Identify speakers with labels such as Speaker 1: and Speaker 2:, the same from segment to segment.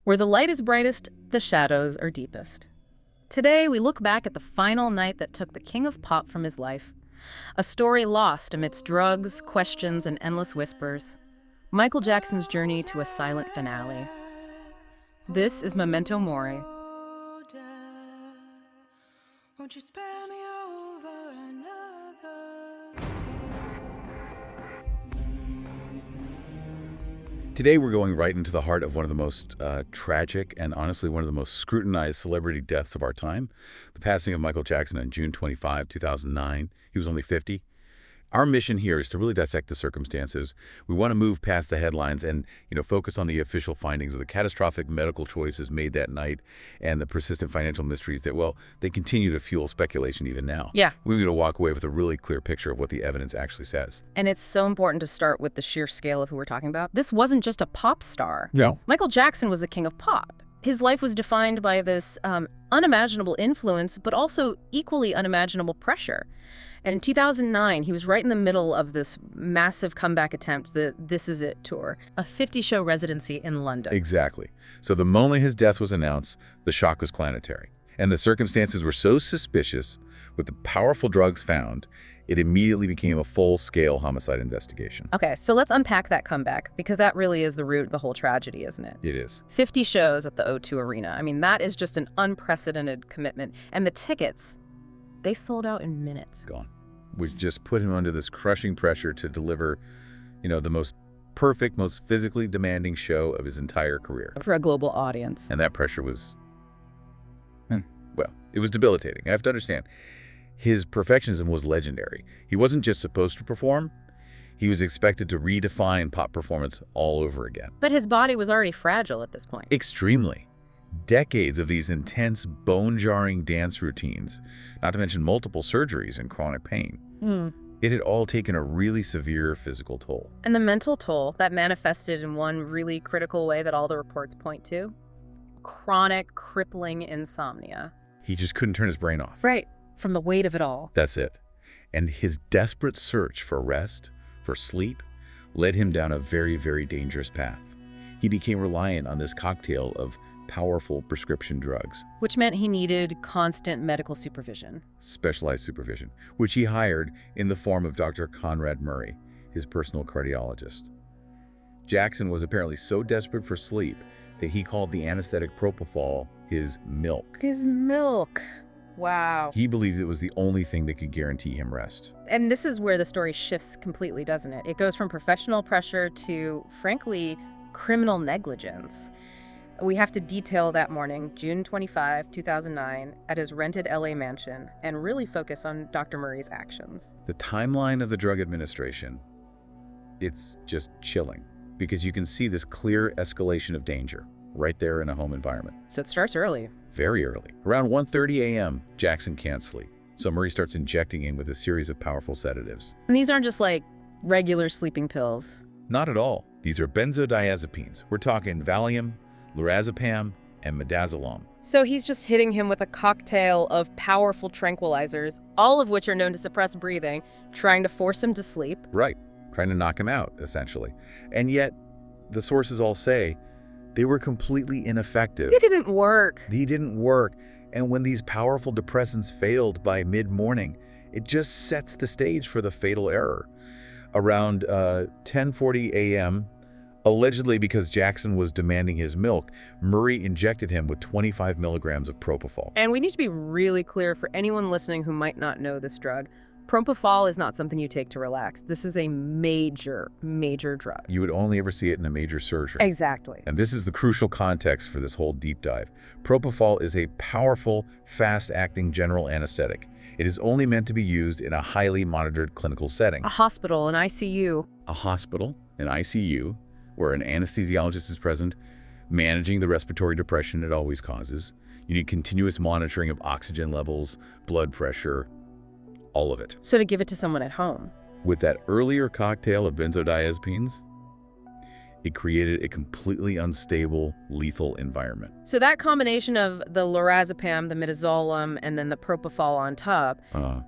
Speaker 1: Where the light is brightest, the shadows are deepest. Today, we look back at the final night that took the king of pop from his life. A story lost amidst drugs, questions, and endless whispers. Michael Jackson's journey to a silent finale. This is Memento Mori. Won't you spare me over another?
Speaker 2: Today we're going right into the heart of one of the most tragic and honestly one of the most scrutinized celebrity deaths of our time. The passing of Michael Jackson on June 25, 2009. He was only 50. Our mission here is to really dissect the circumstances. We want to move past the headlines and, focus on the official findings of the catastrophic medical choices made that night and the persistent financial mysteries that, well, they continue to fuel speculation even now.
Speaker 1: Yeah.
Speaker 2: We're going to walk away with a really clear picture of what the evidence actually says.
Speaker 1: And it's so important to start with the sheer scale of who we're talking about. This wasn't just a pop star.
Speaker 2: No.
Speaker 1: Michael Jackson was the king of pop. His life was defined by this unimaginable influence, but also equally unimaginable pressure. And in 2009, he was right in the middle of this massive comeback attempt, the This Is It tour, a 50-show residency in London.
Speaker 2: Exactly. So the moment his death was announced, the shock was planetary. And the circumstances were so suspicious, with the powerful drugs found, it immediately became a full-scale homicide investigation.
Speaker 1: Okay, so let's unpack that comeback, because that really is the root of the whole tragedy, isn't it?
Speaker 2: It is.
Speaker 1: 50 shows at the O2 Arena. I mean, that is just an unprecedented commitment. And the tickets, they sold out in minutes.
Speaker 2: Gone. Which just put him under this crushing pressure to deliver, the most perfect, most physically demanding show of his entire career.
Speaker 1: For a global audience.
Speaker 2: And that pressure was, well, it was debilitating. I have to understand. His perfectionism was legendary. He wasn't just supposed to perform. He was expected to redefine pop performance all over again.
Speaker 1: But his body was already fragile at this point.
Speaker 2: Extremely. Decades of these intense, bone-jarring dance routines, not to mention multiple surgeries and chronic pain. It had all taken a really severe physical toll.
Speaker 1: And the mental toll that manifested in one really critical way that all the reports point to: chronic, crippling insomnia.
Speaker 2: He just couldn't turn his brain off.
Speaker 1: Right. From the weight of it all.
Speaker 2: That's it. And his desperate search for rest, for sleep, led him down a very, very dangerous path. He became reliant on this cocktail of powerful prescription drugs.
Speaker 1: Which meant he needed constant medical supervision.
Speaker 2: Specialized supervision, which he hired in the form of Dr. Conrad Murray, his personal cardiologist. Jackson was apparently so desperate for sleep that he called the anesthetic Propofol his milk.
Speaker 1: His milk. Wow.
Speaker 2: He believed it was the only thing that could guarantee him rest.
Speaker 1: And this is where the story shifts completely, doesn't it? It goes from professional pressure to, frankly, criminal negligence. We have to detail that morning, June 25, 2009, at his rented LA mansion, and really focus on Dr. Murray's actions.
Speaker 2: The timeline of the drug administration, it's just chilling, because you can see this clear escalation of danger right there in a home environment.
Speaker 1: So it starts early.
Speaker 2: Very early. Around 1:30 a.m., Jackson can't sleep. So Murray starts injecting him with a series of powerful sedatives.
Speaker 1: And these aren't just like regular sleeping pills.
Speaker 2: Not at all. These are benzodiazepines. We're talking Valium, lorazepam, and midazolam.
Speaker 1: So he's just hitting him with a cocktail of powerful tranquilizers, all of which are known to suppress breathing, trying to force him to sleep.
Speaker 2: Right. Trying to knock him out, essentially. And yet, the sources all say they were completely ineffective.
Speaker 1: It didn't work.
Speaker 2: They didn't work. And when these powerful depressants failed by mid-morning, it just sets the stage for the fatal error. Around 10:40 a.m., allegedly because Jackson was demanding his milk, Murray injected him with 25 milligrams of Propofol.
Speaker 1: And we need to be really clear for anyone listening who might not know this drug. Propofol is not something you take to relax. This is a major, major drug.
Speaker 2: You would only ever see it in a major surgery.
Speaker 1: Exactly.
Speaker 2: And this is the crucial context for this whole deep dive. Propofol is a powerful, fast-acting general anesthetic. It is only meant to be used in a highly monitored clinical setting.
Speaker 1: A hospital, an ICU.
Speaker 2: A hospital, an ICU, where an anesthesiologist is present, managing the respiratory depression it always causes. You need continuous monitoring of oxygen levels, blood pressure, all of it.
Speaker 1: So to give it to someone at home.
Speaker 2: With that earlier cocktail of benzodiazepines, it created a completely unstable, lethal environment.
Speaker 1: So that combination of the lorazepam, the midazolam, and then the propofol on top,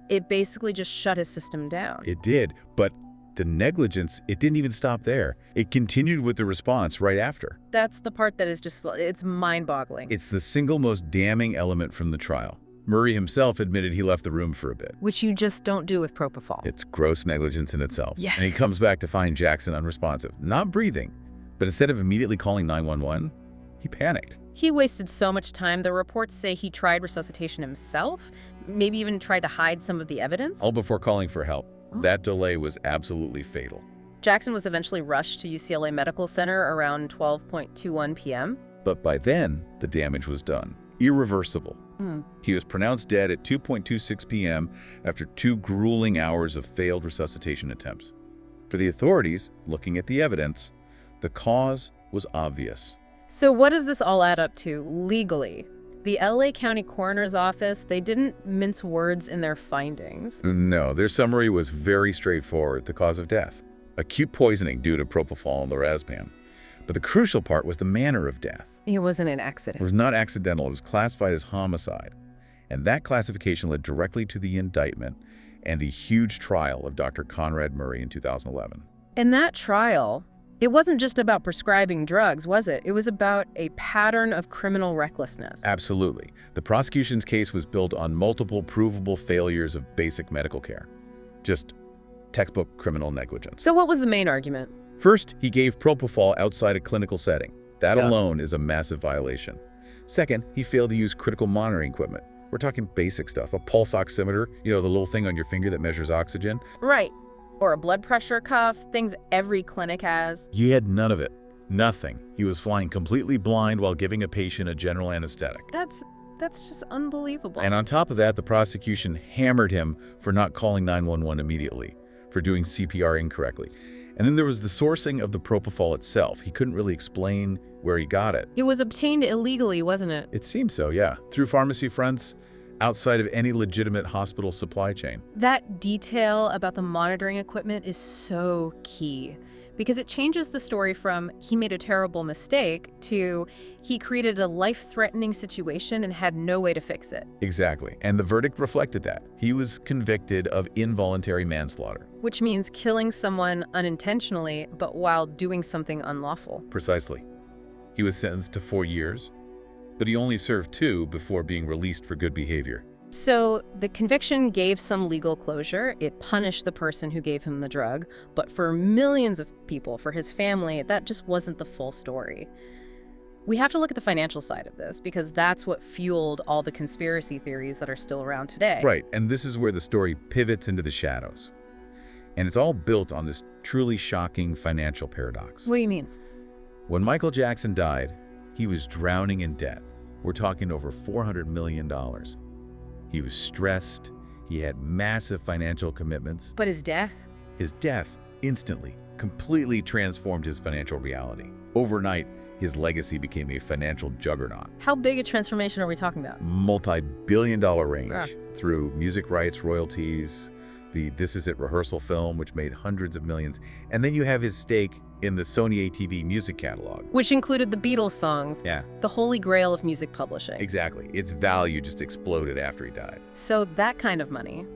Speaker 1: it basically just shut his system down.
Speaker 2: It did, but the negligence, it didn't even stop there. It continued with the response right after.
Speaker 1: That's the part that is just, it's mind-boggling.
Speaker 2: It's the single most damning element from the trial. Murray himself admitted he left the room for a bit.
Speaker 1: Which you just don't do with propofol.
Speaker 2: It's gross negligence in itself.
Speaker 1: Yeah.
Speaker 2: And he comes back to find Jackson unresponsive, not breathing. But instead of immediately calling 911, he panicked.
Speaker 1: He wasted so much time. The reports say he tried resuscitation himself, maybe even tried to hide some of the evidence.
Speaker 2: All before calling for help. That delay was absolutely fatal.
Speaker 1: Jackson was eventually rushed to UCLA Medical Center around 12:21 p.m.
Speaker 2: But by then, the damage was done. Irreversible. He was pronounced dead at 2:26 p.m. after 2 grueling hours of failed resuscitation attempts. For the authorities, looking at the evidence, the cause was obvious.
Speaker 1: So what does this all add up to legally? The LA County Coroner's Office, they didn't mince words in their findings.
Speaker 2: No, their summary was very straightforward. The cause of death: acute poisoning due to propofol and lorazepam. But the crucial part was the manner of death.
Speaker 1: It wasn't an
Speaker 2: It
Speaker 1: accident.
Speaker 2: was not accidental. It was classified as homicide. And that classification led directly to the indictment and the huge trial of Dr. Conrad Murray in 2011.
Speaker 1: In that trial, it wasn't just about prescribing drugs, was it? It was about a pattern of criminal recklessness.
Speaker 2: Absolutely. The prosecution's case was built on multiple provable failures of basic medical care. Just textbook criminal negligence.
Speaker 1: So what was the main argument?
Speaker 2: First, he gave propofol outside a clinical setting. That
Speaker 1: Yeah.
Speaker 2: alone is a massive violation. Second, he failed to use critical monitoring equipment. We're talking basic stuff. A pulse oximeter, the little thing on your finger that measures oxygen.
Speaker 1: Right. Or a blood pressure cuff, things every clinic has.
Speaker 2: He had none of it. Nothing. He was flying completely blind while giving a patient a general anesthetic.
Speaker 1: That's just unbelievable.
Speaker 2: And on top of that, the prosecution hammered him for not calling 911 immediately, for doing CPR incorrectly. And then there was the sourcing of the propofol itself. He couldn't really explain where he got it.
Speaker 1: It was obtained illegally, wasn't it?
Speaker 2: It seems so, yeah. Through pharmacy fronts, outside of any legitimate hospital supply chain.
Speaker 1: That detail about the monitoring equipment is so key because it changes the story from he made a terrible mistake to he created a life-threatening situation and had no way to fix it.
Speaker 2: Exactly. And the verdict reflected that. He was convicted of involuntary manslaughter.
Speaker 1: Which means killing someone unintentionally, but while doing something unlawful.
Speaker 2: Precisely. He was sentenced to 4 years, but he only served 2 before being released for good behavior.
Speaker 1: So the conviction gave some legal closure. It punished the person who gave him the drug. But for millions of people, for his family, that just wasn't the full story. We have to look at the financial side of this because that's what fueled all the conspiracy theories that are still around today.
Speaker 2: Right, and this is where the story pivots into the shadows. And it's all built on this truly shocking financial paradox.
Speaker 1: What do you mean?
Speaker 2: When Michael Jackson died, he was drowning in debt. We're talking over $400 million. He was stressed. He had massive financial commitments.
Speaker 1: But his death?
Speaker 2: His death instantly, completely transformed his financial reality. Overnight, his legacy became a financial juggernaut.
Speaker 1: How big a transformation are we talking about?
Speaker 2: Multi-billion-dollar range
Speaker 1: Ah.
Speaker 2: through music rights, royalties, the This Is It rehearsal film, which made hundreds of millions. And then you have his stake in the Sony ATV music catalog.
Speaker 1: Which included the Beatles songs,
Speaker 2: Yeah,
Speaker 1: the holy grail of music publishing.
Speaker 2: exactly. Its value just exploded after he died.
Speaker 1: So that kind of money,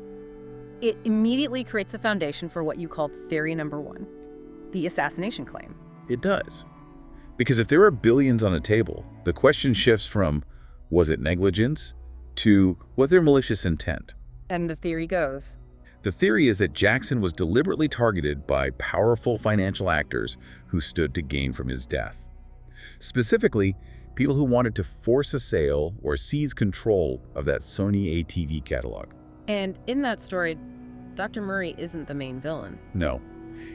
Speaker 1: it immediately creates a foundation for what you call theory number 1, the assassination claim.
Speaker 2: It does. Because if there are billions on a table, the question shifts from, was it negligence, to, was there malicious intent?
Speaker 1: And the theory goes,
Speaker 2: The theory is that Jackson was deliberately targeted by powerful financial actors who stood to gain from his death. Specifically, people who wanted to force a sale or seize control of that Sony ATV catalog.
Speaker 1: and in that story, Dr. Murray isn't the main villain.
Speaker 2: No.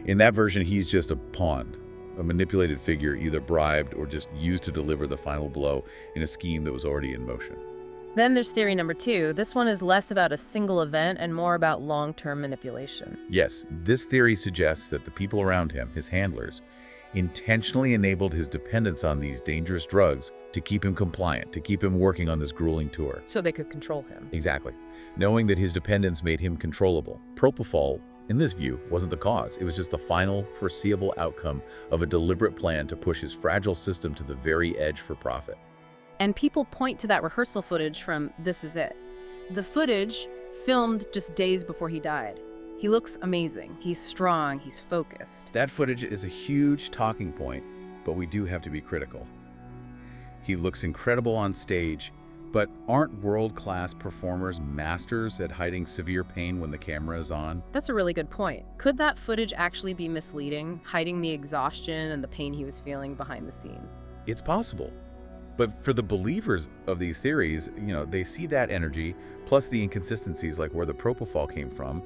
Speaker 2: In that version, he's just a pawn, a manipulated figure either bribed or just used to deliver the final blow in a scheme that was already in motion.
Speaker 1: Then there's theory number 2. This one is less about a single event and more about long-term manipulation.
Speaker 2: Yes, this theory suggests that the people around him, his handlers, intentionally enabled his dependence on these dangerous drugs to keep him compliant, to keep him working on this grueling tour.
Speaker 1: So they could control him.
Speaker 2: Exactly. Knowing that his dependence made him controllable, propofol, in this view, wasn't the cause. It was just the final, foreseeable outcome of a deliberate plan to push his fragile system to the very edge for profit.
Speaker 1: And people point to that rehearsal footage from This Is It. The footage filmed just days before he died. He looks amazing. He's strong. He's focused.
Speaker 2: That footage is a huge talking point, but we do have to be critical. He looks incredible on stage, but aren't world-class performers masters at hiding severe pain when the camera is on?
Speaker 1: That's a really good point. Could that footage actually be misleading, hiding the exhaustion and the pain he was feeling behind the scenes?
Speaker 2: It's possible. But for the believers of these theories, they see that energy, plus the inconsistencies like where the propofol came from,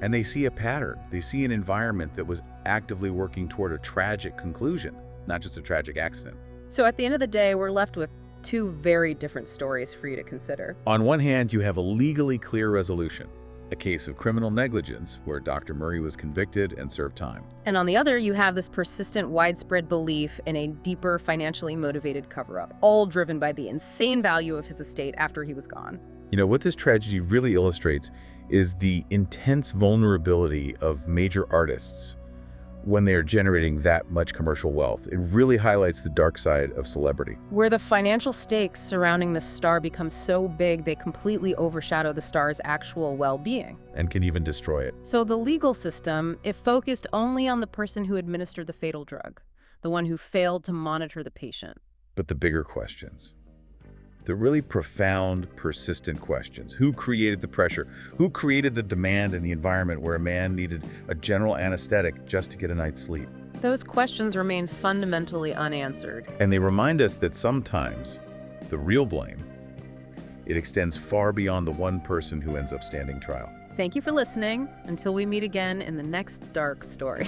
Speaker 2: and they see a pattern. They see an environment that was actively working toward a tragic conclusion, not just a tragic accident.
Speaker 1: So at the end of the day, we're left with two very different stories for you to consider.
Speaker 2: On one hand, you have a legally clear resolution, a case of criminal negligence where Dr. Murray was convicted and served time.
Speaker 1: And on the other, you have this persistent, widespread belief in a deeper, financially motivated cover-up, all driven by the insane value of his estate after he was gone.
Speaker 2: What this tragedy really illustrates is the intense vulnerability of major artists when they are generating that much commercial wealth. It really highlights the dark side of celebrity.
Speaker 1: Where the financial stakes surrounding the star become so big they completely overshadow the star's actual well-being.
Speaker 2: And can even destroy it.
Speaker 1: So the legal system, it focused only on the person who administered the fatal drug, the one who failed to monitor the patient.
Speaker 2: But the bigger questions, the really profound, persistent questions. Who created the pressure? Who created the demand in the environment where a man needed a general anesthetic just to get a night's sleep?
Speaker 1: Those questions remain fundamentally unanswered.
Speaker 2: And they remind us that sometimes the real blame, it extends far beyond the one person who ends up standing trial.
Speaker 1: Thank you for listening. Until we meet again in the next dark story.